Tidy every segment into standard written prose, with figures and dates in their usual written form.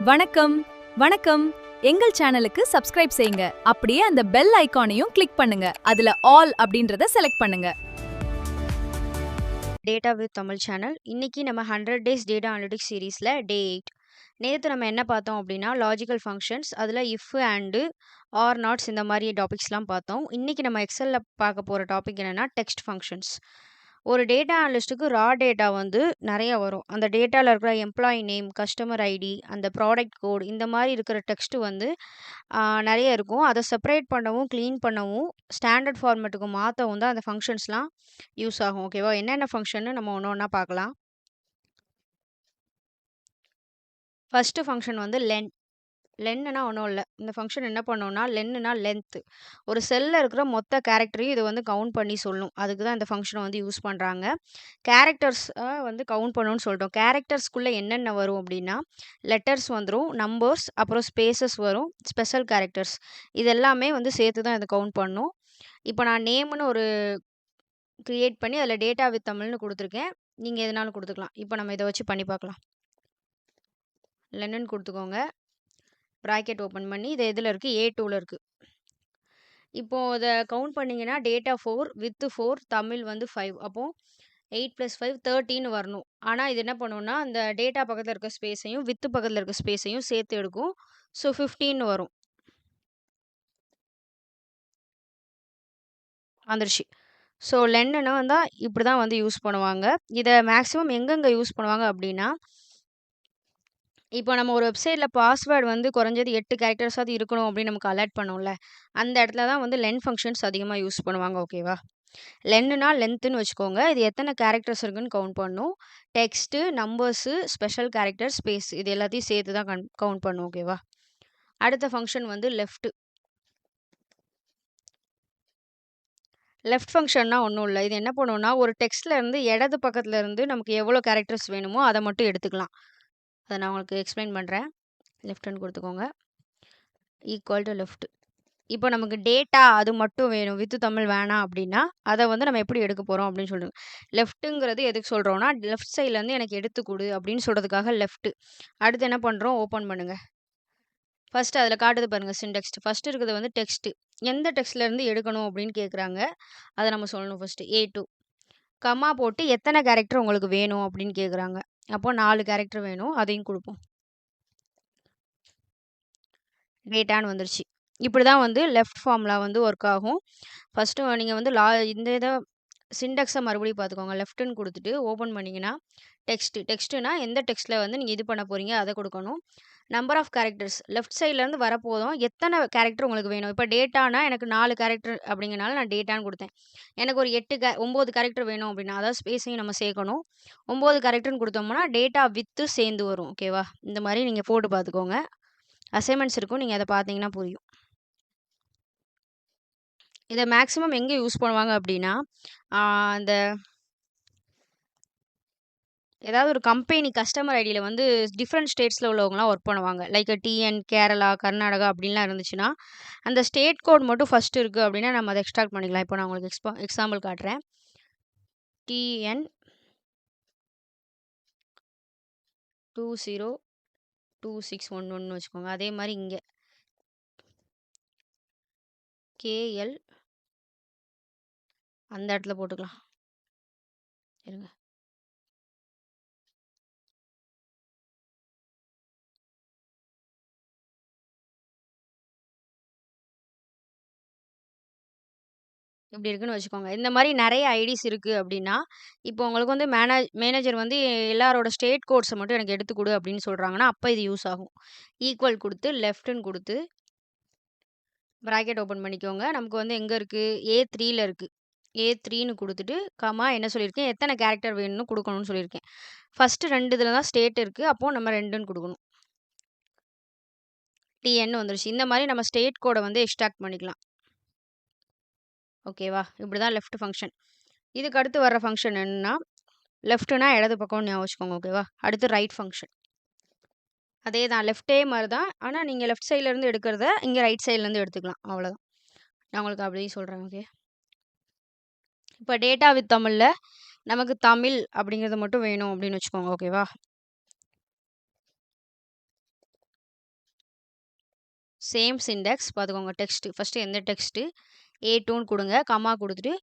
வணக்கம் வணக்கம் எங்கள் சேனலுக்கு சப்ஸ்கிரைப் செய்யுங்க. அப்படியே அந்த பெல் ஐகானையும் கிளிக் பண்ணுங்க. அதுல ஆல் அப்படின்றத செலக்ட் பண்ணுங்க. Data with Tamil channel. இன்னைக்கு நம்ம 100 டேஸ் டேட்டா அனலிட்டிக்ஸ் சீரீஸில் டே 8. நேற்று நம்ம என்ன பார்த்தோம் அப்படின்னா லாஜிக்கல் ஃபங்க்ஷன்ஸ், அதில் இஃப் அண்டு ஆர் நாட்ஸ் இந்த மாதிரி டாபிக்ஸ்லாம் பார்த்தோம். இன்றைக்கி நம்ம எக்ஸலில் பார்க்க போகிற டாபிக் என்னென்னா டெக்ஸ்ட் ஃபங்க்ஷன்ஸ். ஒரு டேட்டா அனலிஸ்ட்டுக்கு ரா டேட்டா வந்து நிறைய வரும். அந்த டேட்டாவில் இருக்கிற எம்ப்ளாயி நேம், கஸ்டமர் ஐடி, அந்த ப்ராடக்ட் கோட் இந்த மாதிரி இருக்கிற டெக்ஸ்ட்டு வந்து நிறைய இருக்கும். அதை செப்பரேட் பண்ணவும், க்ளீன் பண்ணவும், ஸ்டாண்டர்ட் ஃபார்மேட்டுக்கு மாற்றவும் தான் அந்த ஃபங்க்ஷன்ஸ்லாம் யூஸ் ஆகும். ஓகேவா? என்னென்ன ஃபங்க்ஷன்னு நம்ம ஒன்று ஒன்றா பார்க்கலாம். ஃபஸ்ட்டு ஃபங்க்ஷன் வந்து லென்னுனா ஒன்றும் இல்லை. இந்த ஃபங்க்ஷன் என்ன பண்ணோம்னா, லென்னுனா லென்த்து. ஒரு செல்லில் இருக்கிற மொத்த கேரக்டரையும் இது வந்து கவுண்ட் பண்ணி சொல்லும். அதுக்கு தான் இந்த ஃபங்க்ஷனை வந்து யூஸ் பண்ணுறாங்க. கேரக்டர்ஸை வந்து கவுண்ட் பண்ணணும்னு சொல்லிட்டோம். கேரக்டர்ஸ்குள்ளே என்னென்ன வரும் அப்படின்னா, லெட்டர்ஸ் வந்துடும், நம்பர்ஸ், அப்புறம் ஸ்பேசஸ் வரும், ஸ்பெஷல் கேரக்டர்ஸ். இது எல்லாமே வந்து சேர்த்து தான் இதை கவுண்ட் பண்ணும். இப்போ நான் நேம்னு ஒரு கிரியேட் பண்ணி அதில் டேட்டா வித் தமிழ்னு கொடுத்துருக்கேன். நீங்கள் எதுனாலும் கொடுத்துக்கலாம். இப்போ நம்ம இதை வச்சு பண்ணி பார்க்கலாம். லென்னு கொடுத்துக்கோங்க. ப்ராக்கெட் ஓப்பன் பண்ணி இது எதில் இருக்குது? A2ல் இருக்குது. இப்போது அதை கவுண்ட் பண்ணிங்கன்னா டேட்டா 4 வித்து 4 தமிழ் வந்து 5. அப்போது 8 + 5 13 வரணும். ஆனால் இது என்ன பண்ணுன்னா அந்த டேட்டா பக்கத்தில் இருக்க ஸ்பேஸையும் வித்து பக்கத்தில் இருக்க ஸ்பேஸையும் சேர்த்து எடுக்கும். ஸோ 15 வரும். வந்துருச்சு. ஸோ லென்னுனா வந்தால் இப்படி தான் வந்து யூஸ் பண்ணுவாங்க. இதை மேக்ஸிமம் எங்கெங்கே யூஸ் பண்ணுவாங்க அப்படின்னா, இப்போ நம்ம ஒரு வெப்சைட்டில் பாஸ்வேர்டு வந்து குறைஞ்சது 8 கேரக்டர்ஸாவது இருக்கணும் அப்படின்னு நமக்கு அலர்ட் பண்ணோம்ல, அந்த இடத்துல தான் வந்து லென் ஃபங்க்ஷன்ஸ் அதிகமாக யூஸ் பண்ணுவாங்க. ஓகேவா? லென்னுனா லென்த்துன்னு வச்சுக்கோங்க. இது எத்தனை கேரக்டர்ஸ் இருக்குன்னு கவுண்ட் பண்ணும். Text, numbers, special character, space இது எல்லாத்தையும் சேர்த்து தான் கவுண்ட் பண்ணும். ஓகேவா? அடுத்த ஃபங்க்ஷன் வந்து லெஃப்ட். லெஃப்ட் ஃபங்க்ஷன்னா ஒன்றும் இல்லை. இது என்ன பண்ணுன்னா, ஒரு டெக்ஸ்ட்லேருந்து இடது பக்கத்தில் இருந்து நமக்கு எவ்வளோ கேரக்டர்ஸ் வேணுமோ அதை மட்டும் எடுத்துக்கலாம். அதை நான் உங்களுக்கு எக்ஸ்பிளைன் பண்ணுறேன். லெஃப்ட்னு கொடுத்துக்கோங்க. Equal to left. இப்போ நமக்கு டேட்டா அது மட்டும் வேணும், வித்து தமிழ் வேணாம் அப்படின்னா, அதை வந்து நம்ம எப்படி எடுக்க போகிறோம் அப்படின்னு சொல்லுங்க. லெஃப்ட்டுங்கிறது எதுக்கு சொல்கிறோன்னா, லெஃப்ட் சைட்லேருந்து எனக்கு எடுத்து கொடு அப்படின்னு சொல்கிறதுக்காக லெஃப்ட்டு. அடுத்து என்ன பண்ணுறோம்? ஓப்பன் பண்ணுங்கள். ஃபஸ்ட்டு அதில் காட்டுது பாருங்கள் சின்டெக்ஸ்ட். ஃபஸ்ட்டு இருக்கிறது வந்து டெக்ஸ்ட்டு. எந்த டெக்ஸ்ட்லேருந்து எடுக்கணும் அப்படின்னு கேட்குறாங்க. அதை நம்ம சொல்லணும் ஃபஸ்ட்டு. A2 கமா போட்டு எத்தனை கேரக்டர் உங்களுக்கு வேணும் அப்படின்னு கேட்குறாங்க. அப்போ 4 கேரக்டர் வேணும். அதையும் கொடுப்போம். டேட்டான்னு வந்துருச்சு. இப்படி தான் வந்து லெஃப்ட் ஃபார்முலா வந்து ஒர்க் ஆகும். ஃபஸ்ட்டு நீங்கள் வந்து இந்த இதை சின்டெக்ஸை மறுபடியும் பார்த்துக்கோங்க. லெஃப்ட்டுன்னு கொடுத்துட்டு ஓப்பன் பண்ணிங்கன்னா டெக்ஸ்ட்டுனா எந்த டெக்ஸ்ட்டில் வந்து நீங்கள் இது பண்ண போகிறீங்க அதை கொடுக்கணும். நம்பர் ஆஃப் கேரக்டர்ஸ் லெஃப்ட் சைட்லேருந்து வரப்போதும் எத்தனை கேரக்டர் உங்களுக்கு வேணும். இப்போ டேட்டானா எனக்கு 4 கேரக்டர் அப்படிங்கிறனால நான் டேட்டான்னு கொடுத்தேன். எனக்கு ஒரு 9 கேரக்டர் வேணும் அப்படின்னா, அதாவது ஸ்பேஸையும் நம்ம சேர்க்கணும். 9 கேரக்டர்னு கொடுத்தோம்னா டேட்டா வித்து சேர்ந்து வரும். ஓகேவா? இந்த மாதிரி நீங்கள் போட்டு பார்த்துக்கோங்க. அசைன்மெண்ட்ஸ் இருக்கும். நீங்கள் அதை பார்த்தீங்கன்னா புரியும். இதை மேக்ஸிமம் எங்கே யூஸ் பண்ணுவாங்க அப்படின்னா, அந்த ஏதாவது ஒரு கம்பெனி கஸ்டமர் ஐடியில் வந்து டிஃப்ரெண்ட் ஸ்டேட்ஸில் உள்ளவங்கலாம் ஒர்க் பண்ணுவாங்க. லைக் TN, கேரளா, கர்நாடகா அப்படின்லாம் இருந்துச்சுன்னா, அந்த ஸ்டேட் கோட் மட்டும் ஃபஸ்ட்டு இருக்குது அப்படின்னா நம்ம அதை எக்ஸ்ட்ராக்ட் பண்ணிக்கலாம். இப்போ நான் உங்களுக்கு எக்ஸாம்பிள் காட்டுறேன். TN 202611 வச்சுக்கோங்க. அதே மாதிரி இங்கே KL அந்த இடத்துல போட்டுக்கலாம். இருங்க. இப்படி இருக்குன்னு வச்சுக்கோங்க. இந்த மாதிரி நிறைய ஐடிஸ் இருக்குது அப்படின்னா, இப்போ உங்களுக்கு வந்து மேனேஜர் வந்து எல்லாரோட ஸ்டேட் கோட்ஸை மட்டும் எனக்கு எடுத்து கொடு அப்படின்னு சொல்கிறாங்கன்னா, அப்போ இது யூஸ் ஆகும். ஈக்குவல் கொடுத்து லெஃப்ட்டுன்னு கொடுத்து ப்ராக்கெட் ஓப்பன் பண்ணிக்கோங்க. நமக்கு வந்து எங்கே இருக்குது? A3ல இருக்குது. A3ன்னு கொடுத்துட்டு கமா என்ன சொல்லியிருக்கேன்? எத்தனை கேரக்டர் வேணும்னு கொடுக்கணும்னு சொல்லியிருக்கேன். ஃபஸ்ட்டு 2 இதில் தான் ஸ்டேட் இருக்குது. அப்போது நம்ம 2ன்னு கொடுக்கணும். TN வந்துருச்சு. இந்த மாதிரி நம்ம ஸ்டேட் கோடை வந்து எக்ஸ்ட்ராக்ட் பண்ணிக்கலாம். ஓகேவா? இப்படி தான் லெஃப்ட் ஃபங்க்ஷன். இதுக்கு அடுத்து வர ஃபங்க்ஷன் என்னன்னா, லெஃப்ட்டுனா இடது பக்கம்னு ஞாபகம் வச்சுக்கோங்க. ஓகேவா? அடுத்து ரைட் ஃபங்க்ஷன். அதே தான் லெஃப்ட்டே மாதிரி தான். ஆனால் நீங்கள் லெஃப்ட் சைட்லேருந்து எடுக்கிறத இங்கே ரைட் சைட்லேருந்து எடுத்துக்கலாம். அவ்வளோதான். நான் உங்களுக்கு அப்படியே சொல்கிறேன். ஓகே. இப்போ டேட்டா வித் தமிழில் நமக்கு தமிழ் அப்படிங்கிறது மட்டும் வேணும் அப்படின்னு வச்சுக்கோங்க. ஓகேவா? சேம் சிண்டெக்ஸ் பார்த்துக்கோங்க. டெக்ஸ்ட்டு ஃபஸ்ட்டு எந்த டெக்ஸ்ட்டு A2ன்னு கொடுங்க. கமா கொடுத்துட்டு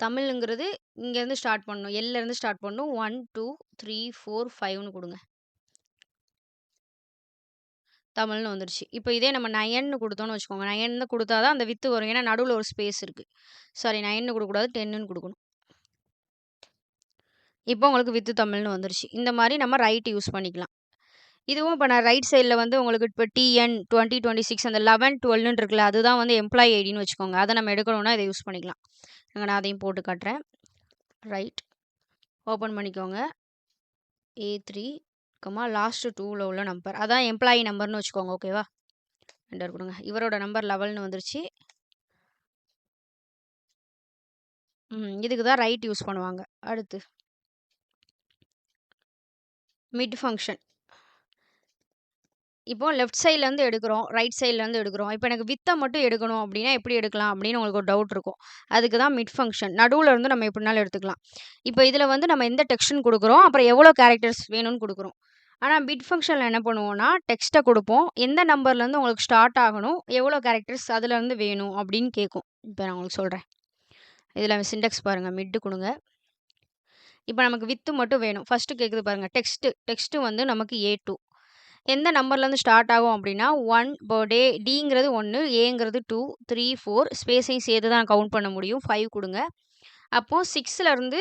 தமிழுங்கிறது இங்கேருந்து ஸ்டார்ட் பண்ணணும். எல்லேருந்து ஸ்டார்ட் பண்ணணும். 1 2 3 4 5ன்னு கொடுங்க. தமிழ்னு வந்துருச்சு. இப்போ இதே நம்ம 9ன்னு கொடுத்தோம்னு வச்சுக்கோங்க. 9ன்னு கொடுத்தா தான் அந்த வித்து வரும். ஏன்னா நடுவுல ஒரு ஸ்பேஸ் இருக்கு. சாரி 9ன்னு கொடுக்கக்கூடாது. 10ன்னு கொடுக்கணும். இப்போ உங்களுக்கு வித்து தமிழ்னு வந்துருச்சு. இந்த மாரி நம்ம ரைட் யூஸ் பண்ணிக்கலாம். இதுவும் இப்போ நான் ரைட் சைடுல வந்து உங்களுக்கு இப்போ TN 2026 அந்த 11 12ன்னு இருக்குல்ல, அதுதான் வந்து எம்ப்ளாயி ஐடின்னு வச்சுக்கோங்க. அத நம்ம எடுக்கணும்னா இத யூஸ் பண்ணிக்கலாம். நான் அதையும் போட்டு காட்டுறேன். ரைட் ஓப்பன் பண்ணிக்கோங்க. A3 லாஸ்ட் 2ல உள்ள நம்பர். அதான் எம்ப்ளாயி நம்பர்னு வச்சுக்கோங்க. ஓகேவா? என்டர் கொடுங்க. இவரோட நம்பர் 11ன்னு வந்துருச்சு. இதுக்கு தான் ரைட் யூஸ் பண்ணுவாங்க. அடுத்து மிட் ஃபங்ஷன். இப்போ லெஃப்ட் சைட்லேருந்து எடுக்கிறோம். ரைட் சைட்லேருந்து எடுக்கிறோம். இப்போ எனக்கு வித்த மட்டும் எடுக்கணும் அப்படின்னா எப்படி எடுக்கலாம் அப்படின்னு உங்களுக்கு ஒரு டவுட் இருக்கும். அதுக்கு தான் மிட் ஃபங்ஷன். நடுவுல இருந்து நம்ம எப்படினாலும் எடுத்துக்கலாம். இப்போ இதில வந்து நம்ம எந்த டெக்ஸ்ட்ன்னு குடுக்குறோம். அப்புறம் எவ்வளோ கேரக்டர்ஸ் வேணும்னு குடுக்குறோம். ஆனா பிட் ஃபங்ஷன்ல என்ன பண்ணுவோம்னா, டெக்ஸ்ட்ட குடுப்போம். எந்த நம்பர்லேருந்து உங்களுக்கு ஸ்டார்ட் ஆகணும், எவ்வளோ கேரக்டர்ஸ் அதுலேருந்து வேணும் அப்படின்னு கேட்கும். இப்போ நான் உங்களுக்கு சொல்றேன். இதில சின்டாக்ஸ் பாருங்க. மிட் குடுங்க. இப்போ நமக்கு வித்து மட்டும் வேணும். ஃபர்ஸ்ட்டு கேட்குது பாருங்க. டெக்ஸ்ட்டு வந்து நமக்கு A2. எந்த நம்பர்லேருந்து ஸ்டார்ட் ஆகும் அப்படின்னா 1 டே டிங்கிறது 1 ஏங்கிறது 2 3 4 ஸ்பேஸையும் சேர்த்து தான் கவுண்ட் பண்ண முடியும். 5 கொடுங்க. அப்போ 6லேருந்து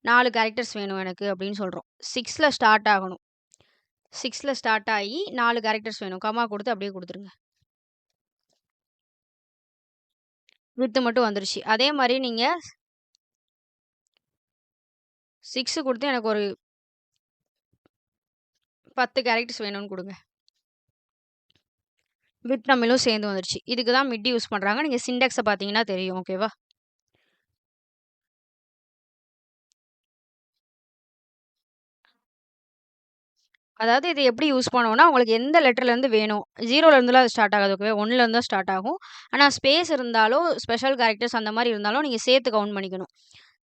4 கேரக்டர்ஸ் வேணும் எனக்கு அப்படின்னு சொல்கிறோம். 6ல ஸ்டார்ட் ஆகணும். 6ல ஸ்டார்ட் ஆகி 4 கேரக்டர்ஸ் வேணும். கமா கொடுத்து அப்படியே கொடுத்துருங்க. வித்து மட்டும் வந்துருச்சு. அதே மாதிரி நீங்கள் 6 கொடுத்து எனக்கு ஒரு 10 கேரக்டர்ஸ் வேணும்னு கொடுங்க. வித் தமிழும் சேர்ந்து வந்துருச்சு. இதுக்கு தான் மிட் யூஸ் பண்ணுறாங்க. நீங்கள் சிண்டெக்ஸை பார்த்தீங்கன்னா தெரியும். ஓகேவா? அதாவது இது எப்படி யூஸ் பண்ணுவோம்னா, உங்களுக்கு எந்த லெட்டர்லேருந்து வேணும். 0லேருந்துலாம் அது ஸ்டார்ட் ஆகாது. ஓகேவா? 1லேருந்து தான் ஸ்டார்ட் ஆகும். ஆனா ஸ்பேஸ் இருந்தாலோ, ஸ்பெஷல் கேரக்டர்ஸ் அந்த மாரி இருந்தாலும் நீங்க சேர்த்து கவுண்ட் பண்ணிக்கணும்.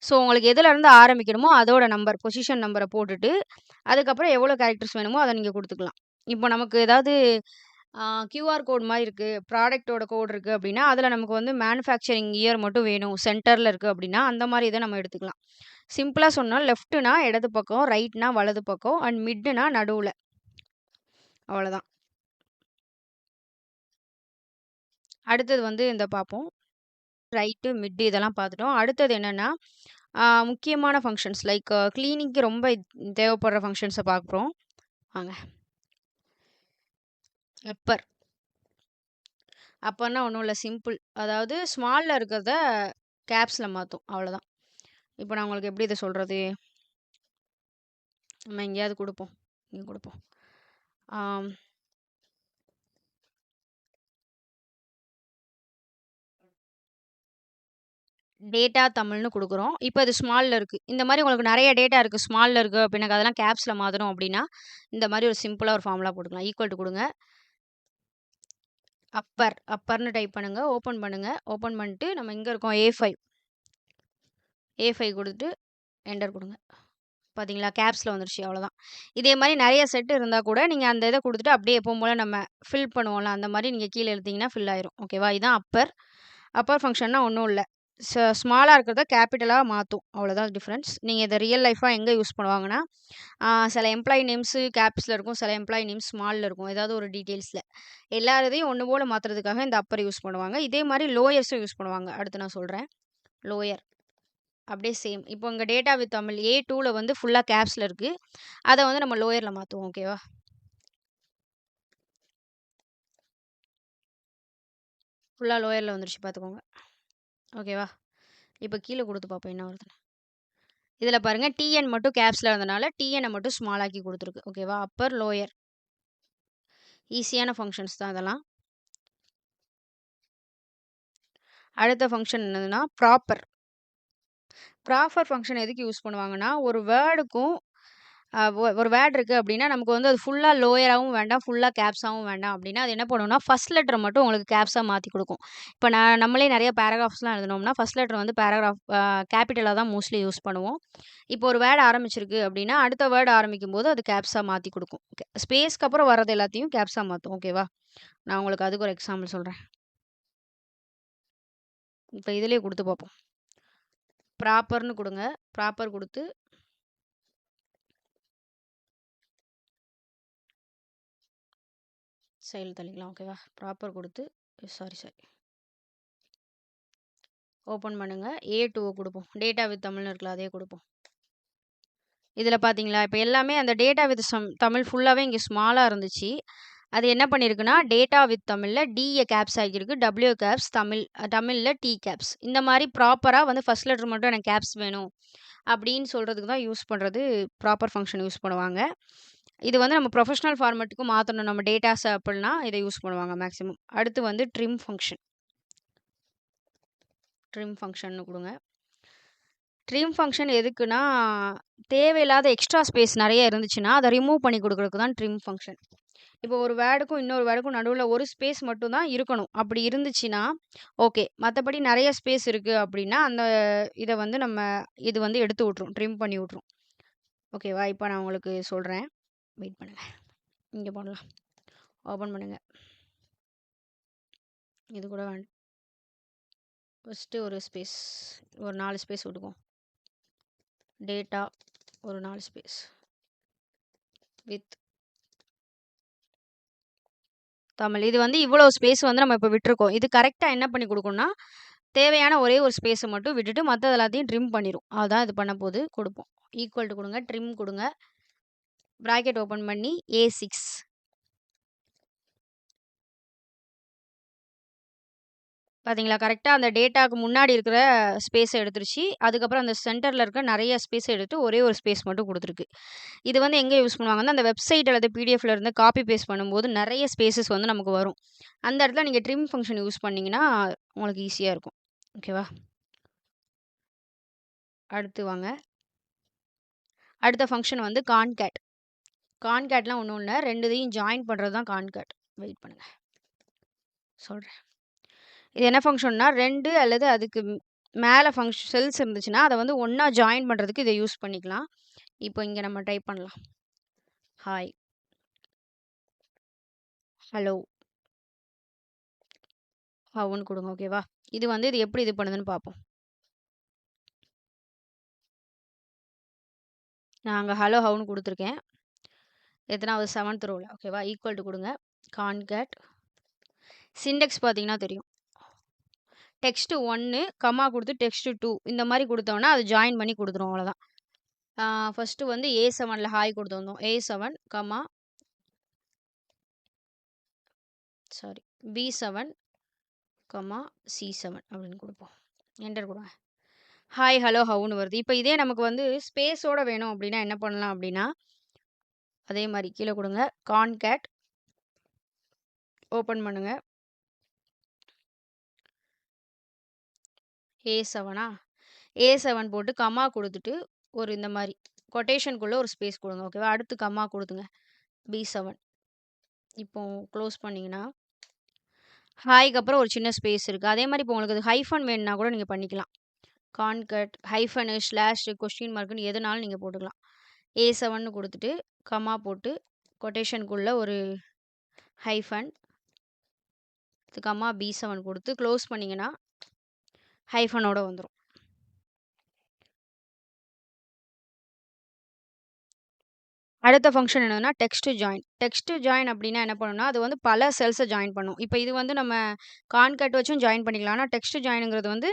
ஸோ உங்களுக்கு எதுலேருந்து ஆரம்பிக்கணுமோ அதோட நம்பர், பொசிஷன் நம்பர போட்டுட்டு, அதுக்கப்புறம் எவ்வளோ கேரக்டர்ஸ் வேணுமோ அத நீங்க குடுத்துக்கலாம். இப்போ நமக்கு ஏதாவது கியூஆர் கோட் மாரி இருக்கு, ப்ராடக்ட்டோட கோட் இருக்கு அப்டின்னா, அதில நமக்கு வந்து மேனுஃபேக்சரிங் இயர் மட்டும் வேணும். சென்டர்ல இருக்கு அப்டின்னா, அந்த மாரி இத நம்ம எடுத்துக்கலாம். சிம்பிளா சொன்னா லெஃப்ட்னா இடது பக்கம், ரைட்னா வலது பக்கம் அண்ட் மிட்னா நடுவுல. அவ்வளதான். அடுத்தது வந்து இந்த பார்ப்போம். ரைட்டு, மிட் இதெல்லாம் பார்த்துட்டோம். அடுத்தது என்னன்னா, முக்கியமான ஃபங்ஷன்ஸ் லைக் கிளீனிங்க்கு ரொம்ப தேவைப்படுற ஃபங்ஷன்ஸ பார்க்குறோம். வாங்க. அப்பர். அப்பர்னா ஒண்ணும் இல்ல சிம்பிள். அதாவது ஸ்மால்ல இருக்கிறத கேப்ஸ்ல மாத்தும். அவ்வளோதான். இப்போ நான் உங்களுக்கு எப்படி இத சொல்றது? நம்ம எங்கேயாவது குடுப்போம். இங்க குடுப்போம். ஆம். டேட்டா தமிழ்னு குடுக்குறோம். இப்ப அது ஸ்மால்ல இருக்கு. இந்த மாரி உங்களுக்கு நெறைய டேட்டா இருக்கு. ஸ்மால்ல இருக்கு அப்ப எனக்கு அதெல்லாம் கேப்ஸ்ல மாத்தணும் அப்டின்னா, இந்த மாரி ஒரு சிம்பிளா ஒரு ஃபார்முலா போட்டுக்கலாம். ஈக்குவல் டூ குடுங்க. அப்பர்ன்னு டைப் பண்ணுங்க. ஓப்பன் பண்ணுங்க. ஓப்பன் பண்ணிட்டு நம்ம எங்க இருக்கோம்? A5 குடுத்துட்டு என்டர் குடுங்க. பாத்தீங்களா? கேப்ஸ்ல வந்துருச்சு. அவ்வளோதான். இதே மாரி நெறைய செட் இருந்தா கூட நீங்க அந்த இத குடுத்துட்டு அப்படியே எப்பவும் போல நம்ம ஃபில் பண்ணுவோம்ல, அந்த மாரி நீங்க கீழ இழுத்தீங்கன்னா ஃபில் ஆயிரும். ஓகேவா? இதான் அப்பர். அப்பர் ஃபங்ஷன்னா ஒண்ணும் இல்ல. ஸ்மாலா இருக்கிறத கேப்பிட்டலா மாத்தும். அவ்வளோதான் டிஃபரன்ஸ். நீங்க இத ரியல் லைஃபா எங்க யூஸ் பண்ணுவாங்கன்னா, சில எம்ப்ளாயி நேம்ஸு கேப்ஸ்ல இருக்கும். சில எம்ப்ளாயி நேம்ஸ் ஸ்மால்ல இருக்கும். ஏதாவது ஒரு டீட்டெயில்ஸ்ல. எல்லா இதையும் ஒண்ணு போல மாத்துறதுக்காக இந்த அப்பர் யூஸ் பண்ணுவாங்க. இதே மாரி லோயர்ஸும் யூஸ் பண்ணுவாங்க. அடுத்து நான் சொல்றேன். லோயர். அப்படியே சேம். இப்போ இங்க டேட்டா வித் தமிழ் A2ல வந்து ஃபுல்லா கேப்ஸ்ல இருக்கு. அத வந்து நம்ம லோயர்ல மாத்துவோம். ஓகேவா? ஃபுல்லா லோயர்ல வந்துருச்சு பார்த்துக்கோங்க. ஓகேவா? இப்ப கீழ குடுத்து பார்ப்போம் என்ன வருதுன்னு. இதுல பாருங்க TN மட்டும் கேப்ஸ்ல இருந்தனால TN மட்டும் ஸ்மால் ஆக்கி குடுத்துருக்கு. ஓகேவா? அப்பர், லோயர். ஈஸியான ஃபங்ஷன்ஸ் தான் இதெல்லாம். அடுத்த ஃபங்ஷன் என்னதுன்னா, ப்ராப்பர். ப்ராப்பர் ஃபங்ஷன் எதுக்கு யூஸ் பண்ணுவாங்கன்னா, ஒரு வேர்டுக்கும் ஒரு வேர்ட் இருக்குது அப்படின்னா நமக்கு வந்து அது ஃபுல்லாக லோயராகவும் வேண்டாம், ஃபுல்லாக கேப்ஸாகவும் வேண்டாம் அப்படின்னா அது என்ன பண்ணுவோம்னா ஃபர்ஸ்ட் லெட்டரை மட்டும் உங்களுக்கு கேப்ஸாக மாற்றி கொடுக்கும். இப்போ நம்மளே நிறைய பேராகிராஃப்ஸ்லாம் எழுதணும்னா ஃபர்ஸ்ட் லெட்டர் வந்து பேராகிராஃப் கேபிட்டலாக தான் மோஸ்ட்லி யூஸ் பண்ணுவோம். இப்போ ஒரு வேர்டு ஆரம்பிச்சிருக்கு அப்படின்னா அடுத்த வேர்டு ஆரம்பிக்கும் போது அது கேப்ஸாக மாற்றி கொடுக்கும். ஸ்பேஸ்க்கு அப்புறம் வர்றது எல்லாத்தையும் கேப்ஸாக மாற்றும். ஓகேவா? நான் உங்களுக்கு அதுக்கு ஒரு எக்ஸாம்பிள் சொல்கிறேன். இப்போ இதுலேயே கொடுத்து பார்ப்போம். ப்ராப்பர்னு கொடுங்க. ப்ராப்பர் கொடுத்து செயல் தள்ளிக்கலாம். ஓகேவா? ப்ராப்பர் கொடுத்து சாரி ஓப்பன் பண்ணுங்க. A2 கொடுப்போம். டேட்டா வித் தமிழ்னு இருக்குல்ல அதே கொடுப்போம். இதில் பார்த்தீங்களா இப்போ எல்லாமே அந்த டேட்டா வித் தமிழ் ஃபுல்லாகவே இங்கே ஸ்மாலாக இருந்துச்சு. அது என்ன பண்ணியிருக்குன்னா டேட்டா வித் தமிழில் டிஏ கேப்ஸ் ஆகியிருக்கு, டபிள்யூ கேப்ஸ், தமிழில் டி கேப்ஸ். இந்த மாதிரி ப்ராப்பராக வந்து ஃபர்ஸ்ட் லெட்டர் மட்டும் எனக்கு கேப்ஸ் வேணும் அப்படின்னு சொல்கிறதுக்கு தான் யூஸ் பண்ணுறது ப்ராப்பர் ஃபங்க்ஷன் யூஸ் பண்ணுவாங்க. இது வந்து நம்ம ப்ரொஃபஷனல் ஃபார்மேட்டுக்கும் மாற்றணும் நம்ம டேட்டாஸ் அப்படின்னா இதை யூஸ் பண்ணுவாங்க மேக்ஸிமம். அடுத்து வந்து ட்ரிம் ஃபங்க்ஷன். ட்ரிம் ஃபங்க்ஷன்னு கொடுங்க. ட்ரிம் ஃபங்க்ஷன் எதுக்குன்னா தேவையில்லாத எக்ஸ்ட்ரா ஸ்பேஸ் நிறைய இருந்துச்சுன்னா அதை ரிமூவ் பண்ணி கொடுக்குறதுக்கு தான் ட்ரிம் ஃபங்க்ஷன். இப்போ ஒரு வேர்டுக்கும் இன்னொரு வேர்டுக்கும் நடுவில் ஒரு ஸ்பேஸ் மட்டும் தான் இருக்கணும். அப்படி இருந்துச்சுன்னா ஓகே. மற்றபடி நிறைய ஸ்பேஸ் இருக்குது அப்படின்னா அந்த இதை வந்து இது வந்து எடுத்து விட்ரும், ட்ரிம் பண்ணி விட்ரும். ஓகேவா? இப்போ நான் உங்களுக்கு சொல்கிறேன். வெயிட் பண்ணுங்கள். இங்கே பண்ணலாம். ஓப்பன் பண்ணுங்கள். இது கூட வேண்டாம். ஃபஸ்ட்டு ஒரு ஸ்பேஸ், ஒரு 4 ஸ்பேஸ் விட்டுக்குவோம். டேட்டா ஒரு 4 ஸ்பேஸ் வித் தமிழ். இது வந்து இவ்வளோ ஸ்பேஸ் வந்து நம்ம இப்போ விட்டுருக்கோம். இது கரெக்டாக என்ன பண்ணி கொடுக்கும்னா தேவையான ஒரே ஒரு ஸ்பேஸை மட்டும் விட்டுட்டு மற்றது எல்லாத்தையும் ட்ரிம் பண்ணிடும். அதுதான் இது பண்ண போது கொடுப்போம். ஈக்குவல் டு கொடுங்க, ட்ரிம் கொடுங்க, ப்ராக்கெட் ஓப்பன் பண்ணி A6. பார்த்தீங்களா? கரெக்டாக அந்த டேட்டாவுக்கு முன்னாடி இருக்கிற ஸ்பேஸை எடுத்துருச்சு. அதுக்கப்புறம் அந்த சென்டரில் இருக்க நிறைய ஸ்பேஸை எடுத்து ஒரே ஒரு ஸ்பேஸ் மட்டும் கொடுத்துருக்கு. இது வந்து எங்கே யூஸ் பண்ணுவாங்கன்னா அந்த வெப்சைட் அல்லது பிடிஎஃப்ல இருந்து காப்பி பேஸ்ட் பண்ணும்போது நிறைய ஸ்பேசஸ் வந்து நமக்கு வரும். அந்த இடத்துல நீங்கள் ட்ரிம் ஃபங்க்ஷன் யூஸ் பண்ணிங்கன்னா உங்களுக்கு ஈஸியாக இருக்கும். ஓகேவா? அடுத்து வாங்க. அடுத்த ஃபங்க்ஷன் வந்து கான்கேட். கான்கேட்லாம் ஒன்றும் இல்லை, ரெண்டுத்தையும் ஜாயின் பண்ணுறது தான் கான்கேட். வெயிட் பண்ணுங்கள், சொல்கிறேன். இது என்ன ஃபங்க்ஷன்னா 2 அல்லது அதுக்கு மேலே செல்ஸ் இருந்துச்சுன்னா அதை வந்து ஒன்றா ஜாயின் பண்ணுறதுக்கு இதை யூஸ் பண்ணிக்கலாம். இப்போ இங்கே நம்ம டைப் பண்ணலாம். ஹாய், ஹலோ, ஹவுன்னு கொடுங்க. ஓகேவா? இது வந்து இது எப்படி இது பண்ணுதுன்னு பார்ப்போம். நான் அங்கே ஹலோ ஹவுன்னு கொடுத்துருக்கேன். எத்தனாவது 7th ரோவில். ஓகேவா? ஈக்குவல் டு கொடுங்க. கான்கேட் சிண்டெக்ஸ் பார்த்தீங்கன்னா தெரியும். டெக்ஸ்ட் 1 கமா கொடுத்து டெக்ஸ்ட் 2 இந்த மாதிரி கொடுத்தோம்னா அது ஜாயின் பண்ணி கொடுத்துரும். அவ்வளோதான். ஃபஸ்ட்டு வந்து A7ல் ஹாய் கொடுத்து வந்தோம். A7 comma B7 comma C7 அப்படின்னு கொடுப்போம். என்டர் கொடுங்க. ஹாய் ஹலோ ஹவுன்னு வருது. இப்போ இதே நமக்கு வந்து ஸ்பேஸோடு வேணும் அப்படின்னா என்ன பண்ணலாம் அப்படின்னா அதே மாதிரி கீழே கொடுங்க. கான்கேட் ஓப்பன் பண்ணுங்க. A7 A7 போட்டு கமா கொடுத்துட்டு ஒரு இந்த மாதிரி கொட்டேஷனுக்குள்ளே ஒரு ஸ்பேஸ் கொடுங்க. ஓகேவா? அடுத்து கமா கொடுத்துங்க. B7 இப்போ க்ளோஸ் பண்ணிங்கன்னா ஹாய்க்கு அப்புறம் ஒரு சின்ன ஸ்பேஸ் இருக்குது. அதே மாதிரி இப்போ உங்களுக்கு அது ஹைஃபன் வேணுன்னா கூட நீங்கள் பண்ணிக்கலாம். கான்கட் ஹைஃபனு ஸ்லாஷ் கொஸ்டின் மார்க்குன்னு எதுனாலும் நீங்கள் போட்டுக்கலாம். A7 கொடுத்துட்டு கமா போட்டு கொட்டேஷனுக்குள்ளே ஒரு ஹைஃபன் கமா B7 கொடுத்து க்ளோஸ் பண்ணிங்கன்னா ஹைஃபனோட வந்துடும். அடுத்த ஃபங்க்ஷன் என்னன்னா டெக்ஸ்ட் ஜாயின். டெக்ஸ்ட் ஜாயின் அப்படின்னா என்ன பண்ணணும்னா அது வந்து பல செல்ஸை ஜாயின் பண்ணும். இப்போ இது வந்து நம்ம கான்கட் வச்சும் ஜாயின் பண்ணிக்கலாம். ஆனால் டெக்ஸ்ட் ஜாயினுங்கிறது வந்து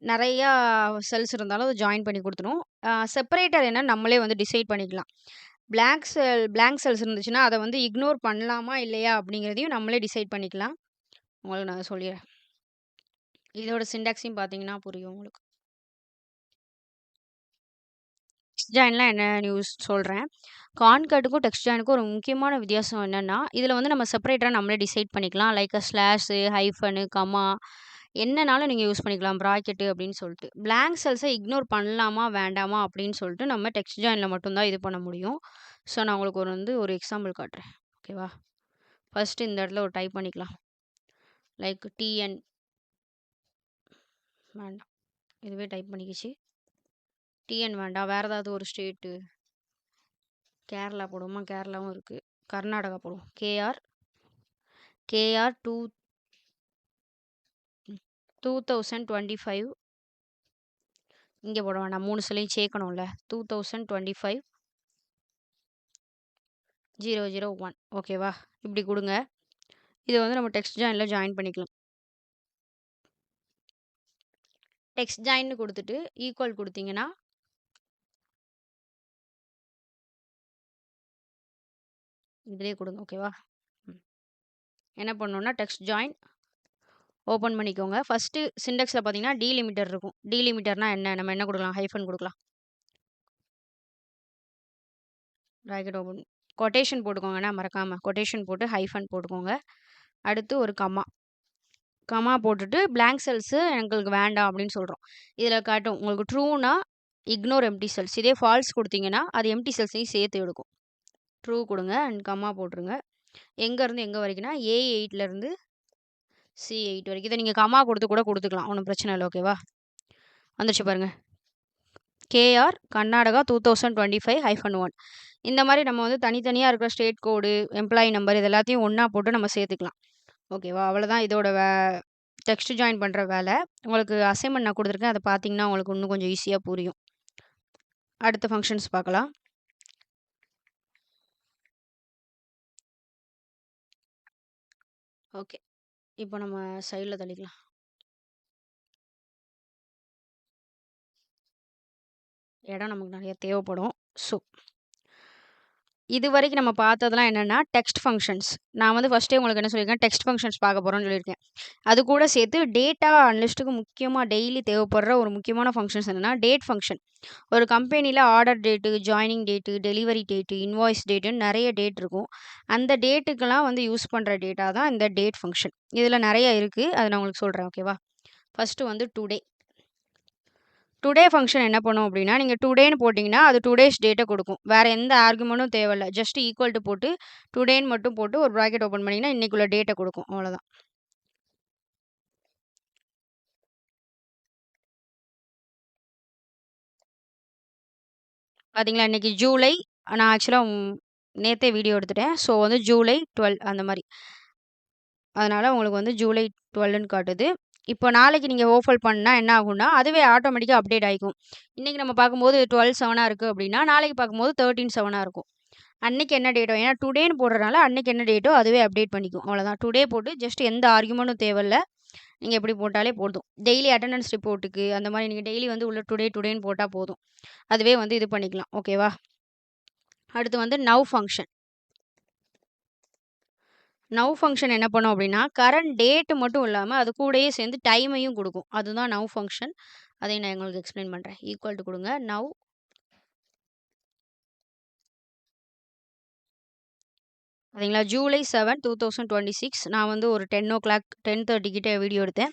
நிறையா செல்ஸ் இருந்தாலும் அது ஜாயின் பண்ணி கொடுத்துரும். செப்பரேட்டர் என்ன நம்மளே வந்து டிசைட் பண்ணிக்கலாம். பிளாங்க் செல்ஸ் இருந்துச்சுன்னா அதை வந்து இக்னோர் பண்ணலாமா இல்லையா அப்படிங்கிறதையும் நம்மளே டிசைட் பண்ணிக்கலாம். உங்களுக்கு நான் சொல்லிடுறேன். இதோட சிண்டாக்ஸையும் பார்த்தீங்கன்னா புரியும் உங்களுக்கு. டெக்ஸ்ட் ஜாயின்லாம் என்ன நியூஸ் சொல்கிறேன். கான்கட்டுக்கும் டெக்ஸ்ட் ஜாயினுக்கும் ஒரு முக்கியமான வித்தியாசம் என்னென்னா இதில் வந்து நம்ம செப்பரேட்டராக நம்மளே டிசைட் பண்ணிக்கலாம். லைக் ஸ்லாஷு ஹைஃபனு கமா என்னனாலும் நீங்க யூஸ் பண்ணிக்கலாம். பிராக்கெட்டு அப்படின்னு சொல்லிட்டு. பிளாங்க் செல்ஸை இக்னோர் பண்ணலாமா, வேண்டாமா அப்படின்னு சொல்லிட்டு நம்ம டெக்ஸ்ட் ஜாயின்ல மட்டும் தான் இது பண்ண முடியும். ஸோ, நான் உங்களுக்கு ஒரு எக்ஸாம்பிள் காட்டுறேன். ஓகேவா? ஃபர்ஸ்ட்டு இந்த இடத்துல ஒரு டைப் பண்ணிக்கலாம். லைக் டிஎன் வேண்டாம். இதுவே டைப் பண்ணிக்கிச்சு. டிஎன் வேண்டாம். வேற ஏதாவது ஒரு ஸ்டேட்டு கேரளா போடுவோமா? கேரளாவும் இருக்கு. கர்நாடகா போடுவோம். கேஆர் 2025 இங்க போட வேண்டாம். 3 சொல்லையும் சேர்க்கணும்ல. 2025 001 ஓகேவா? இப்படி குடுங்க. இத வந்து நம்ம டெக்ஸ்ட் ஜாயின்ல ஜாயின் பண்ணிக்கலாம். டெக்ஸ்ட் ஜாயின்னு குடுத்துட்டு, ஈக்குவல் குடுத்தீங்கன்னா இதிலேயே குடுங்க. ஓகேவா? என்ன பண்ணணும்னா, டெக்ஸ்ட் ஜாயின் ஓப்பன் பண்ணிக்கோங்க. ஃபர்ஸ்ட்டு சின்டெக்ஸ்ல பார்த்தீங்கன்னா, டீலிமிட்டர் இருக்கும். டீலிமிட்டர்னா என்ன? நம்ம என்ன குடுக்கலாம்? ஹைஃபன் குடுக்கலாம். பிராக்கெட் ஓப்பன் கொட்டேஷன் போட்டுக்கோங்கண்ணா மறக்காம. கொட்டேஷன் போட்டு ஹைஃபன் போட்டுக்கோங்க. அடுத்து ஒரு கமா. கமா போட்டுட்டு பிளாங்க் செல்ஸு எங்களுக்கு வேண்டாம் அப்படின்னு சொல்றோம். இதில காட்டும். உங்களுக்கு ட்ரூனா இக்னோர் எம்ப்டி செல்ஸ். இதே ஃபால்ஸ் குடுத்தீங்கன்னா, அது எம்ப்டி செல்ஸையும் சேர்த்து எடுக்கும். ட்ரூ குடுங்க அண்ட் கமா போட்டுருங்க. எங்கேருந்து எங்கே வரைக்கும்னா, A8லேருந்து C8 வரைக்கும். இத நீங்க கமா குடுத்து கூட குடுத்துக்கலாம். ஒண்ணும் பிரச்சனை இல்ல. ஓகேவா? வந்துருச்சு பாருங்க. கேஆர் கர்நாடகா 2025-1 இந்த மாரி நம்ம வந்து தனித்தனியா இருக்கிற ஸ்டேட் கோடு, எம்ப்ளாயி நம்பர் இது எல்லாத்தையும் ஒண்ணா போட்டு நம்ம சேர்த்துக்கலாம். ஓகேவா? அவ்வளோதான் இதோட டெக்ஸ்ட் ஜாயின் பண்ற வேலை. உங்களுக்கு அசைன்மென்ட் நான் குடுத்துருக்கேன். அத பார்த்தீங்கன்னா, உங்களுக்கு இன்னும் கொஞ்சம் ஈஸியா புரியும். அடுத்த ஃபங்ஷன்ஸ் பார்க்கலாம். ஓகே. இப்போ நம்ம சைட்ல தள்ளிக்கலாம். இடம் நமக்கு நெறைய தேவைப்படும். ஸோ இதுவரைக்கும் நம்ம பார்த்ததெல்லாம் என்னன்னா, டெக்ஸ்ட் ஃபங்ஷன்ஸ். நான் வந்து ஃபர்ஸ்ட்டே உங்களுக்கு என்ன சொல்லியிருக்கேன், டெக்ஸ்ட் ஃபங்ஷன்ஸ் பார்க்க போறோம்னு சொல்லியிருக்கேன். அது கூட சேர்த்து டேட்டா அனலிஸ்ட்டுக்கு முக்கியமா டெய்லி தேவைப்படுற ஒரு முக்கியமான ஃபங்ஷன்ஸ் என்னன்னா, டேட் ஃபங்ஷன். ஒரு கம்பெனில order date, joining date, delivery date, invoice டேட்டுன்னு நெறைய டேட் இருக்கும். அந்த டேட்டுக்கெல்லாம் வந்து யூஸ் பண்ற டேட்டா தான் இந்த டேட் ஃபங்ஷன். இதில நெறைய இருக்கு. அத நான் உங்களுக்கு சொல்றேன். ஓகேவா? ஃபர்ஸ்ட்டு வந்து டுடே. டுடே ஃபங்ஷன் என்ன பண்ணும் அப்படின்னா, நீங்க டுடேன்னு போட்டிங்கன்னா, அது டுடேஸ் டேட்ட குடுக்கும். வேற எந்த ஆர்குமென்ட்டும் தேவையில்ல. ஜஸ்ட் ஈக்குவல் டூ போட்டு, டுடேன்னு மட்டும் போட்டு ஒரு பிராக்கெட் ஓப்பன் பண்ணீங்கன்னா, இன்னைக்குள்ள டேட்ட குடுக்கும். அவ்வளோதான். பார்த்தீங்களா, இன்னைக்கு ஜூலை நான் ஆக்சுவலா நேத்தே வீடியோ எடுத்துட்டேன். ஸோ வந்து ஜூலை 12 அந்த மாரி. அதனால உங்களுக்கு வந்து ஜூலை 12ன்னு காட்டுது. இப்போ நாளைக்கு நீங்க ஓஃபல் பண்ணா என்ன ஆகும்னா, அதுவே ஆட்டோமேட்டிக்கா அப்டேட் ஆயிக்கும். இன்னைக்கு நம்ம பார்க்கும்போது 12/7 இருக்கு அப்படின்னா, நாளைக்கு பார்க்கும்போது 13/7 இருக்கும். அன்னைக்கு என்ன டேட்டோ ஏன்னா டுடேன்னு போடுறனால அன்னைக்கு என்ன டேட்டோ அதுவே அப்டேட் பண்ணிக்கும். அவ்வளோதான். டுடே போட்டு ஜஸ்ட் எந்த ஆர்குமென்ட்டும் தேவையில்ல. நீங்க இப்படி போட்டாலே போதும். டெய்லி அட்டெண்டன்ஸ் ரிப்போர்ட்டுக்கு அந்த மாரி நீங்க டெய்லி வந்து உள்ள டுடேன்னு போட்டா போதும். அதுவே வந்து இது பண்ணிக்கலாம். ஓகேவா? அடுத்து வந்து நவ் ஃபங்ஷன். நவ் ஃபங்ஷன் என்ன பண்ணும் அப்படின்னா, கரண்ட் டேட் மட்டும் இல்லாம, அது கூடயே சேர்ந்து டைமையும் குடுக்கும். அதுதான் நவ் ஃபங்ஷன். அதையும் நான் உங்களுக்கு எக்ஸ்பிளைன் பண்றேன். ஈக்குவல் டூ குடுங்க. நவ் பார்த்தீங்களா, ஜூலை 7, 2026 நான் வந்து ஒரு 10:30 கிட்ட வீடியோ எடுத்தேன்.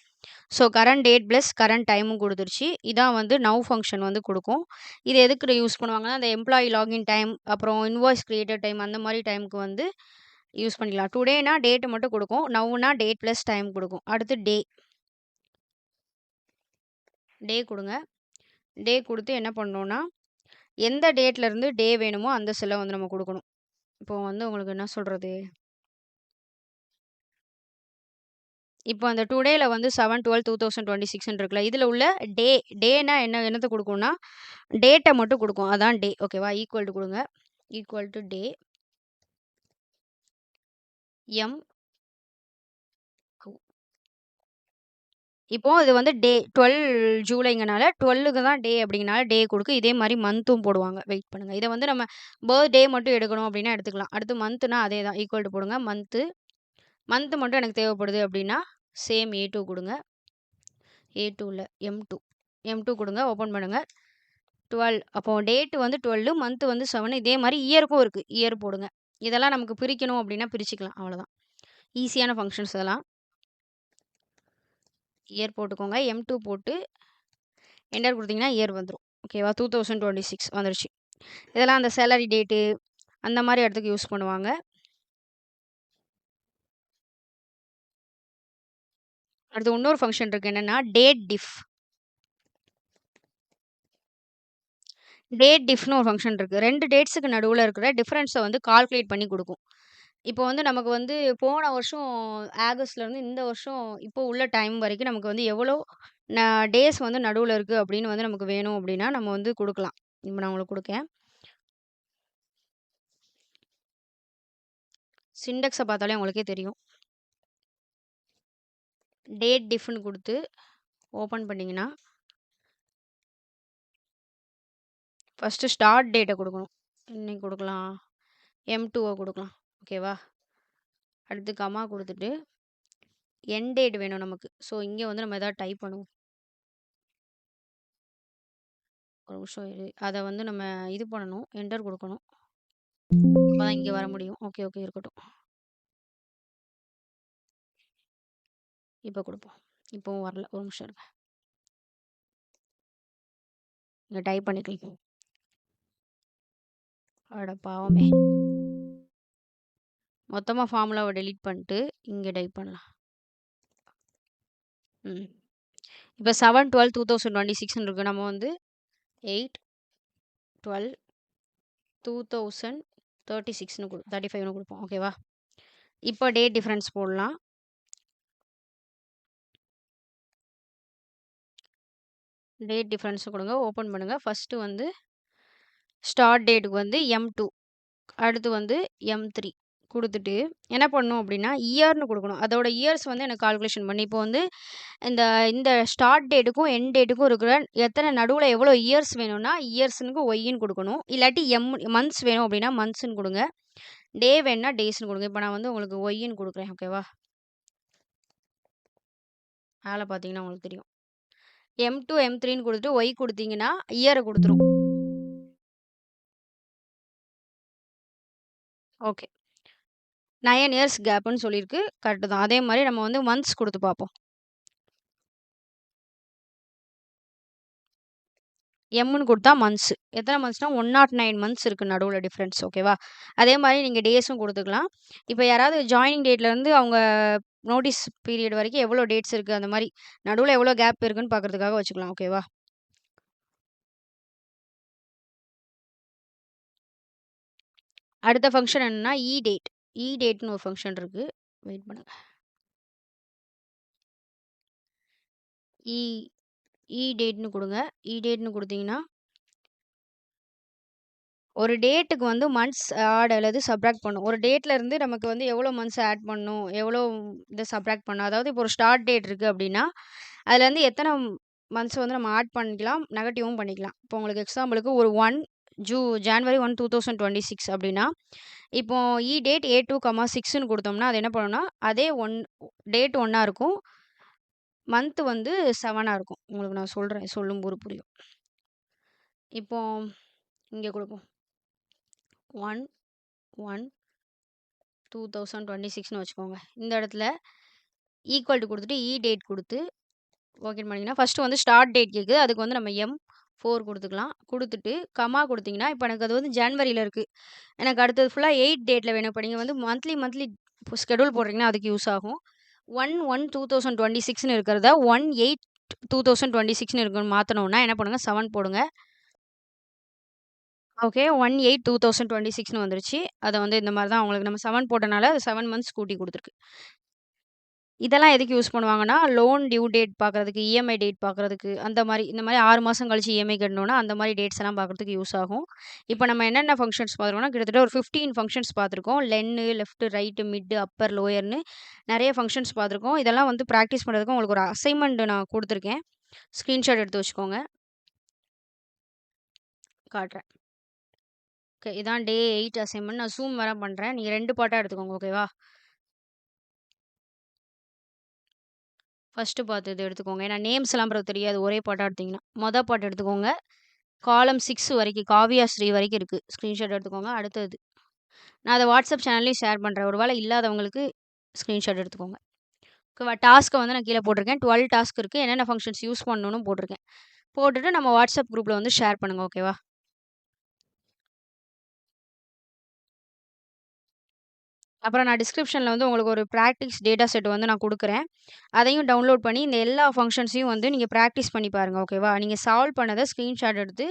So current date plus current டைமும் குடுத்துருச்சு. இதான் வந்து நவ் ஃபங்ஷன் வந்து குடுக்கும். இது எதுக்கு யூஸ் பண்ணுவாங்கன்னா, அந்த எம்ப்ளாயி லாகின் டைம், அப்புறம் இன்வாய்ஸ் கிரியேட்டட் டைம் அந்த மாரி டைமுக்கு வந்து யூஸ் பண்ணிக்கலாம். டுடேனா டேட் மட்டும் குடுக்கும். நவ்னா டேட் பிளஸ் டைம் குடுக்கும். அடுத்து டே குடுங்க. டே குடுத்து என்ன பண்ணணும்னா, எந்த டேட்லருந்து டே வேணுமோ அந்த செல்ல வந்து நம்ம குடுக்கணும். இப்போ வந்து உங்களுக்கு என்ன சொல்றது? இப்போ அந்த டுடேல வந்து 7/12/2026ன்னு இருக்குல்ல. இதுல உள்ள டே டேனா என்னத்த குடுக்கும்னா, டேட்ட மட்டும் குடுக்கும். அதான் டே. ஓகேவா? ஈக்குவல் டூ குடுங்க. ஈக்குவல் டூ டே எம் இப்போ இது வந்து டே 12 ஜூலைங்கனால 12க்கு தான் டே அப்படிங்கனால டே குடுக்கும். இதே மாரி மந்த்தும் போடுவாங்க. வெயிட் பண்ணுங்க. இத வந்து நம்ம பர்த்டே மட்டும் எடுக்கணும் அப்படின்னா எடுத்துக்கலாம். அடுத்து மந்த்னா அதே தான். ஈக்குவல் டூ போடுங்க. மந்த் மட்டும் எனக்கு தேவைப்படுது அப்படின்னா, சேம் A2 குடுங்க. A2 இல்ல M2 குடுங்க. ஓப்பன் பண்ணுங்க. 12 அப்போ டேட் வந்து 12 மந்த் வந்து 7 இதே மாரி இயருக்கும் இருக்கு. இயர் போடுங்க. இதெல்லாம் நமக்கு பிரிக்கணும் அப்படின்னா பிரிச்சுக்கலாம். அவ்வளோதான். ஈஸியான ஃபங்ஷன்ஸ் இதெல்லாம். இயர் போட்டுக்கோங்க. M2 போட்டு என்டர் குடுத்தீங்கன்னா இயர் வந்துரும். ஓகேவா? 2026 வந்துருச்சு. இதெல்லாம் அந்த சேலரி டேட்டு அந்த மாரி இடத்துக்கு யூஸ் பண்ணுவாங்க. அடுத்து இன்னொரு ஃபங்ஷன் இருக்கு. என்னன்னா, டேட் டிஃப். டேட் டிஃப்னு ஒரு ஃபங்ஷன் இருக்கு. 2 டேட்ஸுக்கு நடுவுல இருக்கிற டிஃபரன்ஸ வந்து கால்குலேட் பண்ணி குடுக்கும். இப்போ வந்து நமக்கு வந்து போன வருஷம் ஆகஸ்ட்லேருந்து இந்த வருஷம் இப்போ உள்ள டைம் வரைக்கும் நமக்கு வந்து எவ்வளோ ந டேஸ் வந்து நடுவுல இருக்கு அப்படின்னு வந்து நமக்கு வேணும் அப்படின்னா, நம்ம வந்து குடுக்கலாம். இப்ப நான் உங்களுக்கு குடுக்கேன். சின்டெக்ஸ பார்த்தாலே உங்களுக்கே தெரியும். டேட் டிஃப்ன்னு குடுத்து ஓப்பன் பண்ணீங்கன்னா, ஃபர்ஸ்ட்டு ஸ்டார்ட் டேட்ட குடுக்கணும். என்னைக்கு குடுக்கலாம்? M2வ குடுக்கலாம். ஓகேவா? அடுத்து கமா குடுத்துட்டு, எண்ட் டேட் வேணும் நமக்கு. ஸோ, இங்க வந்து நம்ம ஏதாவது டைப் பண்ணுவோம். ஒரு நிமிஷம் இரு. அத வந்து நம்ம இது பண்ணணும். என்டர் குடுக்கணும். அப்பதான் இங்க வர முடியும். ஓகே, ஓகே இருக்கட்டும். இப்ப குடுப்போம். இப்பவும் வரல. ஒரு நிமிஷம் இருங்க. இங்க டைப் பண்ணிக்கலாம். அட பாவமே! மொத்தமா ஃபார்முலாவ டெலீட் பண்ணிட்டு, இங்க டைப் பண்ணலாம். ம். இப்ப 7/12/2026ன்னு இருக்கு. நம்ம வந்து 8/12/2036ன்னு 35ன்னு குடுப்போம். ஓகேவா? இப்ப டேட் டிஃபரன்ஸ் போடலாம். டேட் டிஃபரன்ஸ் குடுங்க. ஓப்பன் பண்ணுங்க. ஃபர்ஸ்ட்டு வந்து ஸ்டார்ட் டேட்டுக்கு வந்து M2 அடுத்து வந்து M3 குடுத்துட்டு, என்ன பண்ணணும் அப்டின்னா, இயர்ன்னு குடுக்கணும். அதோட இயர்ஸ் வந்து எனக்கு கால்குலேஷன் பண்ணி இப்போ வந்து இந்த இந்த ஸ்டார்ட் டேட்டுக்கும், எண்ட் டேட்டுக்கும் இருக்கிற எத்தன நடுவுல எவ்வளோ இயர்ஸ் வேணும்னா, இயர்ஸ்னுக்கு ஒய்ன்னு குடுக்கணும். இல்லாட்டி மந்த்ஸ் வேணும் அப்டின்னா, மந்த்ஸ்ன்னு குடுங்க. டே வேணுனா டேஸ்ன்னு குடுங்க. இப்ப நான் வந்து உங்களுக்கு ஒய்ன்னு குடுக்குறேன். ஓகேவா? மேல பார்த்தீங்கன்னா உங்களுக்கு தெரியும். M2, M3ன்னு குடுத்துட்டு ஒய் குடுத்தீங்கன்னா, இயர குடுத்துரும். ஓகே. 9 இயர்ஸ் கேப்ன்னு சொல்லியிருக்கு. கரெக்ட்டு தான். அதே மாரி நம்ம வந்து மந்த்ஸ் குடுத்து பார்ப்போம். எம்ன்னு குடுத்தா மந்த்ஸ். எத்தன மந்த்ஸ்னா 109 மந்த்ஸ் இருக்கு நடுவுல டிஃபரன்ஸ். ஓகேவா? அதே மாரி நீங்க டேஸும் குடுத்துக்கலாம். இப்ப யாராவது ஜாயினிங் டேட்லருந்து அவங்க நோட்டீஸ் பீரியட் வரைக்கும் எவ்வளோ டேட்ஸ் இருக்கு, அந்த மாரி நடுவுல எவ்வளோ கேப் இருக்குன்னு பார்க்கறதுக்காக வச்சுக்கலாம். ஓகேவா? அடுத்த ஃபங்ஷன் என்னன்னா, டேட். டேட்ன்னு ஒரு ஃபங்ஷன் இருக்கு. வெயிட் பண்ணுங்க. இ டேட்ன்னு குடுங்க. டேட்ன்னு குடுத்தீங்கன்னா ஒரு டேட்டுக்கு வந்து மந்த்ஸ் ஆட் அல்லது சப்ட்ராக்ட் பண்ணும். ஒரு டேட்ல இருந்து நமக்கு வந்து எவ்வளோ மந்த்ஸ் ஆட் பண்ணணும், எவ்வளோ இத சப்ட்ராக்ட் பண்ணணும். அதாவது இப்போ ஒரு ஸ்டார்ட் டேட் இருக்கு அப்டின்னா, அதுலேருந்து எத்தன மந்த்ஸ் வந்து நம்ம ஆட் பண்ணிக்கலாம், நெகட்டிவும் பண்ணிக்கலாம். இப்போ உங்களுக்கு எக்ஸாம்பிளுக்கு ஒரு ஜான்வரி 1, 2026 அப்டின்னா, இப்போ டேட் A2, 6ன்னு குடுத்தோம்னா, அது என்ன பண்ணும்னா, அதே டேட் 1ஆ இருக்கும். மந்த் வந்து 7ஆ இருக்கும். உங்களுக்கு நான் சொல்றேன், சொல்லும்போது புரியும். இப்போ இங்க குடுப்போம். 1, 1 2026ன்னு வச்சுக்கோங்க. இந்த இடத்துல ஈக்குவல் டூ குடுத்துட்டு, டேட் குடுத்து ஓகே பண்ணீங்கன்னா, ஃபர்ஸ்ட்டு வந்து ஸ்டார்ட் டேட் கேட்குது. அதுக்கு வந்து நம்ம M4 குடுத்துக்கலாம். குடுத்துட்டு, கமா குடுத்தீங்கன்னா, இப்ப எனக்கு அது வந்து ஜனவரில இருக்கு. எனக்கு அடுத்தது ஃபுல்லா 8 டேட்ல வேணும். இப்ப நீங்க வந்து மந்த்லி மந்த்லி ஷெட்யூல் போடுறீங்கன்னா, அதுக்கு யூஸ் ஆகும். 1/1/2026ன்னு இருக்கிறத 1/8/2026ன்னு இருக்குன்னு மாத்தணும்னா என்ன பண்ணுங்க, 7 போடுங்க. ஓகே. 1/8/2026ன்னு வந்துருச்சு. அத வந்து இந்த மாரி தான் உங்களுக்கு நம்ம 7 போட்டனால, அது 7 மந்த்ஸ் கூட்டி குடுத்துருக்கு. இதெல்லாம் எதுக்கு யூஸ் பண்ணுவாங்கன்னா, லோன் டியூ டேட் பார்க்கறதுக்கு, இஎம்ஐ டேட் பார்க்கறதுக்கு, அந்த மாரி இந்த மாரி 6 மாசம் கழிச்சு இஎம்ஐ கட்டணும்னா, அந்த மாரி டேட்ஸ் எல்லாம் பார்க்கறதுக்கு யூஸ் ஆகும். இப்ப நம்ம என்னென்ன ஃபங்ஷன்ஸ் பார்த்துருக்கோம்னா, கிட்டத்தட்ட ஒரு 15 ஃபங்ஷன்ஸ் பார்த்துருக்கோம். லெஃப்ட், ரைட், மிட், அப்பர், லோயர்ன்னு நெறைய ஃபங்ஷன்ஸ் பார்த்துருக்கோம். இதெல்லாம் வந்து பிராக்டிஸ் பண்றதுக்கு உங்களுக்கு ஒரு அசைன்மென்ட் நான் குடுத்துருக்கேன். ஸ்கிரீன்ஷாட் எடுத்து வச்சுக்கோங்க. காட்டுறேன். ஓகே. இதான் டே 8 அசைன்மென்ட். நான் ஜூம் வேற பண்றேன். நீங்க 2 பார்ட்டா எடுத்துக்கோங்க. ஓகேவா? ஃபர்ஸ்ட்டு பார்ட் இது எடுத்துக்கோங்க. ஏன்னா நேம்ஸ்லாம் பிறகு தெரியாது. ஒரே பார்ட்டா எடுத்தீங்கன்னா. பார்ட் எடுத்துக்கோங்க. காலம் 6 வரைக்கும், காவியா ஸ்ரீ வரைக்கும் இருக்கு. ஸ்க்ரீன்ஷாட் எடுத்துக்கோங்க. அடுத்தது. நான் அத வாட்ஸ்அப் சேனல்லயும் ஷேர் பண்றேன். ஒரு வேளை இல்லாதவங்களுக்கு ஸ்க்ரீன்ஷாட் எடுத்துக்கோங்க. டாஸ்க்க வந்து நான் கீழ போட்டிருக்கேன். 12 டாஸ்க் இருக்கு. என்னென்ன ஃபங்ஷன்ஸ் யூஸ் பண்ணணும்னு போட்டிருக்கேன். போட்டுட்டு நம்ம வாட்ஸ்அப் குரூப்ல வந்து ஷேர் பண்ணுங்க. ஓகேவா? அப்புறம் நான் டிஸ்கிரிப்ஷன்ல வந்து உங்களுக்கு ஒரு பிராக்டிஸ் டேட்டா செட் வந்து நான் குடுக்குறேன். அதையும் டவுன்லோட் பண்ணி இந்த எல்லா ஃபங்ஷன்ஸையும் வந்து நீங்க பிராக்டிஸ் பண்ணி பாருங்க. ஓகேவா? நீங்க சால்வ் பண்ணத ஸ்கிரீன்ஷாட் எடுத்து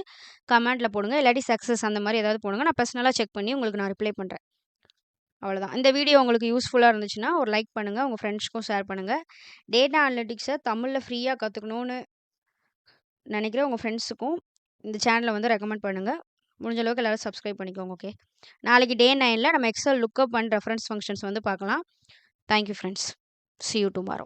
கமெண்ட்ல போடுங்க. இல்லாட்டி சக்சஸ் அந்த மாரி ஏதாவது போடுங்க. நான் பெர்சனலா செக் பண்ணி உங்களுக்கு நான் ரிப்ளை பண்றேன். அவ்வளோதான். இந்த வீடியோ உங்களுக்கு யூஸ்ஃபுல்லா இருந்துச்சுன்னா, ஒரு லைக் பண்ணுங்க. உங்க ஃப்ரெண்ட்ஸ்க்கும் ஷேர் பண்ணுங்க. டேட்டா அனலிட்டிக்ஸ தமிழ்ல ஃப்ரீயா கத்துக்கணும்னு நெனைக்கிற உங்க ஃப்ரெண்ட்ஸுக்கும் இந்த சேனல வந்து ரெக்கமெண்ட் பண்ணுங்க. முடிஞ்ச அளவுக்கு எல்லாரும் சப்ஸ்கிரைப் பண்ணிக்கோங்க. ஓகே. நாளைக்கு டே 9ல நம்ம Excel lookup and reference functions வந்து பார்க்கலாம். Thank you friends. See you tomorrow.